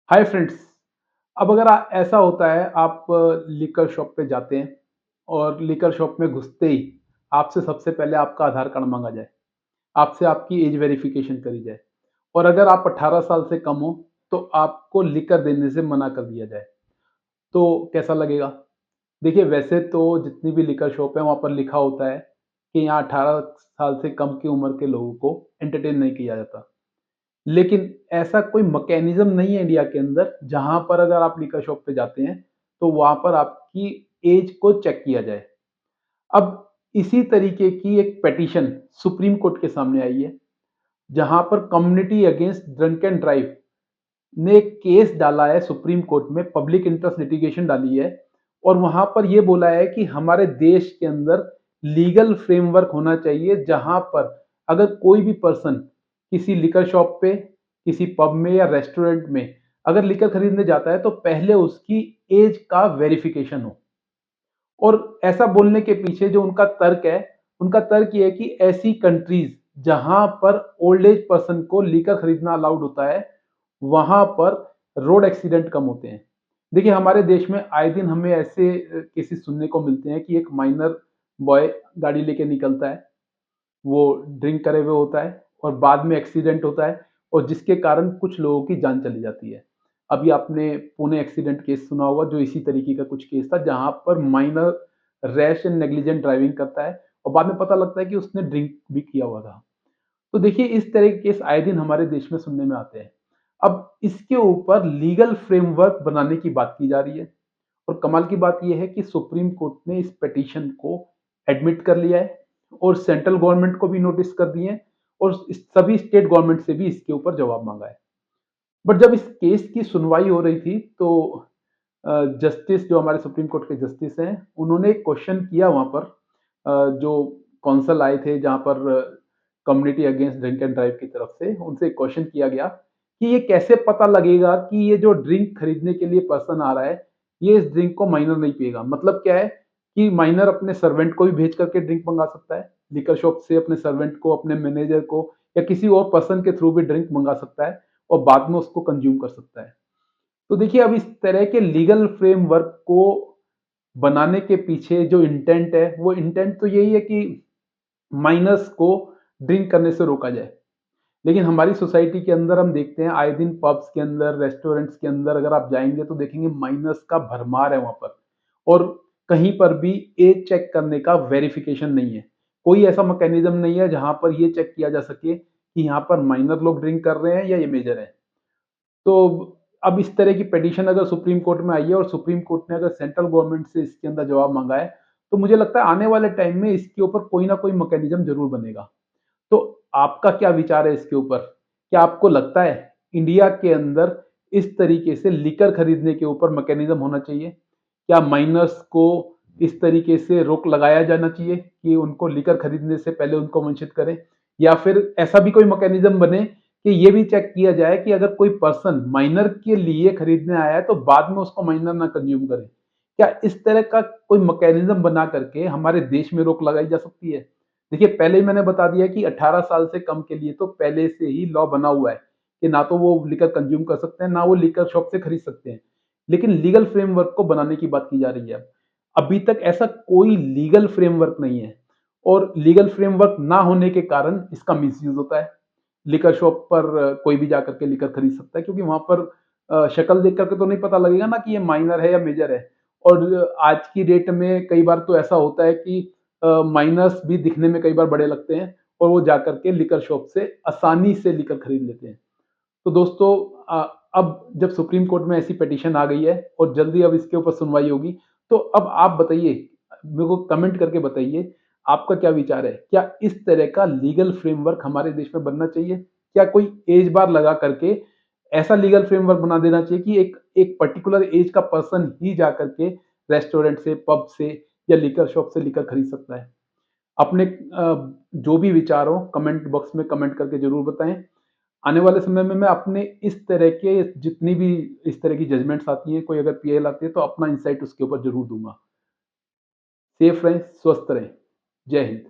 Hi friends. अब अगर ऐसा होता है आप लिकर शॉप पे जाते हैं और लिकर शॉप में घुसते ही आपसे सबसे पहले आपका आधार कार्ड मांगा जाए, आपसे आपकी एज वेरिफिकेशन करी जाए और अगर आप 18 साल से कम हो तो आपको लिकर देने से मना कर दिया जाए, तो कैसा लगेगा? देखिए, वैसे तो जितनी भी लिकर शॉप है वहाँ पर लिखा होता है कि यहाँ 18 साल से कम की उम्र के लोगों को एंटरटेन नहीं किया जाता। लेकिन ऐसा कोई मैकेनिज्म नहीं है इंडिया के अंदर जहां पर अगर आप लिकर शॉप पे जाते हैं तो वहां पर आपकी एज को चेक किया जाए। अब इसी तरीके की एक पिटीशन सुप्रीम कोर्ट के सामने आई है, जहां पर community against drunk and drive ने एक केस डाला है सुप्रीम कोर्ट में, पब्लिक इंटरेस्ट लिटिगेशन डाली है और वहां पर यह बोला है कि हमारे देश के अंदर लीगल फ्रेमवर्क होना चाहिए जहां पर अगर कोई भी पर्सन किसी लिकर शॉप पे, किसी पब में या रेस्टोरेंट में अगर लिकर खरीदने जाता है तो पहले उसकी एज का वेरिफिकेशन हो। और ऐसा बोलने के पीछे जो उनका तर्क है, उनका तर्क ये है कि ऐसी कंट्रीज जहां पर ओल्ड एज पर्सन को लिकर खरीदना अलाउड होता है वहां पर रोड एक्सीडेंट कम होते हैं। देखिए, हमारे देश में आए दिन हमें ऐसे केसेस सुनने को मिलते हैं कि एक माइनर बॉय गाड़ी लेके निकलता है, वो ड्रिंक करे हुए होता है और बाद में एक्सीडेंट होता है और जिसके कारण कुछ लोगों की जान चली जाती है। अभी आपने पुणे एक्सीडेंट केस सुना होगा, जो इसी तरीके का कुछ केस था जहां पर minor rash and negligent driving करता है और बाद में पता लगता है कि उसने ड्रिंक भी किया हुआ था। तो देखिए, इस तरह के केस आए दिन हमारे देश में सुनने में आते हैं। अब इसके ऊपर लीगल फ्रेमवर्क बनाने की बात की जा रही है और कमाल की बात यह है कि सुप्रीम कोर्ट ने इस पिटीशन को एडमिट कर लिया है और सेंट्रल गवर्नमेंट को भी नोटिस कर दिए हैं और सभी स्टेट गवर्नमेंट से भी इसके ऊपर जवाब मांगा है। बट जब इस केस की सुनवाई हो रही थी तो जस्टिस, जो हमारे सुप्रीम कोर्ट के जस्टिस हैं, उन्होंने एक क्वेश्चन किया वहां पर, जो कौंसल आए थे जहां पर community against drink and drive की तरफ से उनसे एक क्वेश्चन किया गया कि ये कैसे पता लगेगा कि ये जो ड्रिंक खरीदने के लिए पर्सन आ रहा है ये इस ड्रिंक को माइनर नहीं पिएगा। मतलब क्या है कि माइनर अपने सर्वेंट को भी भेज करके ड्रिंक मंगा सकता है लिकर शॉप से, अपने सर्वेंट को, अपने मैनेजर को या किसी और पर्सन के थ्रू भी ड्रिंक मंगा सकता है और बाद में उसको कंज्यूम कर सकता है। तो देखिए, अब इस तरह के लीगल फ्रेमवर्क को बनाने के पीछे जो इंटेंट है वो इंटेंट तो यही है कि माइनर्स को ड्रिंक करने से रोका जाए। लेकिन हमारी सोसाइटी के अंदर हम देखते हैं आए दिन पब्स के अंदर, रेस्टोरेंट्स के अंदर अगर आप जाएंगे तो देखेंगे माइनर्स का भरमार है वहां पर और कहीं पर भी एज चेक करने का वेरिफिकेशन नहीं है। कोई ऐसा मैकेनिज्म नहीं है जहां पर ये चेक किया जा सके कि यहाँ पर माइनर लोग ड्रिंक कर रहे हैं या ये मेजर है। तो अब इस तरह की पिटीशन अगर सुप्रीम कोर्ट में आई है और सुप्रीम कोर्ट ने अगर सेंट्रल गवर्नमेंट से इसके अंदर जवाब मांगा है तो मुझे लगता है आने वाले टाइम में इसके ऊपर कोई ना कोई मैकेनिज्म जरूर बनेगा। तो आपका क्या विचार है इसके ऊपर? क्या आपको लगता है इंडिया के अंदर इस तरीके से लिकर खरीदने के ऊपर मैकेनिज्म होना चाहिए? क्या माइनर्स को इस तरीके से रोक लगाया जाना चाहिए कि उनको लिकर खरीदने से पहले उनको वंचित करें? या फिर ऐसा भी कोई मैकेनिज्म बने कि ये भी चेक किया जाए कि अगर कोई पर्सन माइनर के लिए खरीदने आया है तो बाद में उसको माइनर ना कंज्यूम करे? क्या इस तरह का कोई मैकेनिज्म बना करके हमारे देश में रोक लगाई जा सकती है? देखिए, पहले ही मैंने बता दिया कि 18 साल से कम के लिए तो पहले से ही लॉ बना हुआ है कि ना तो वो लिकर कंज्यूम कर सकते हैं, ना वो लिकर शॉप से खरीद सकते हैं। लेकिन लीगल फ्रेमवर्क को बनाने की बात की जा रही है। अभी तक ऐसा कोई लीगल फ्रेमवर्क नहीं है और लीगल फ्रेमवर्क ना होने के कारण इसका मिसयूज होता है। लिकर शॉप पर कोई भी जाकर के लिकर खरीद सकता है क्योंकि वहां पर शक्ल देख करके तो नहीं पता लगेगा ना कि ये माइनर है या मेजर है। और आज की डेट में कई बार तो ऐसा होता है कि माइनर्स भी दिखने में कई बार बड़े लगते हैं और वो जाकर के लिकर शॉप से आसानी से लिकर खरीद लेते हैं। तो दोस्तों, अब जब सुप्रीम कोर्ट में ऐसी पिटीशन आ गई है और जल्दी अब इसके ऊपर सुनवाई होगी, तो अब आप बताइए, मेरे को कमेंट करके बताइए आपका क्या विचार है? क्या इस तरह का लीगल फ्रेमवर्क हमारे देश में बनना चाहिए? क्या कोई एज बार लगा करके ऐसा लीगल फ्रेमवर्क बना देना चाहिए कि एक एक पर्टिकुलर एज का पर्सन ही जा करके रेस्टोरेंट से, पब से या लिकर शॉप से लिकर खरीद सकता है? अपने जो भी विचार हो कमेंट बॉक्स में कमेंट करके जरूर बताएं। आने वाले समय में मैं अपने इस तरह के जितनी भी इस तरह की जजमेंट्स आती हैं, कोई अगर पीएल आती है तो अपना इंसाइट उसके ऊपर जरूर दूंगा। सेफ रहें, स्वस्थ रहें। जय हिंद।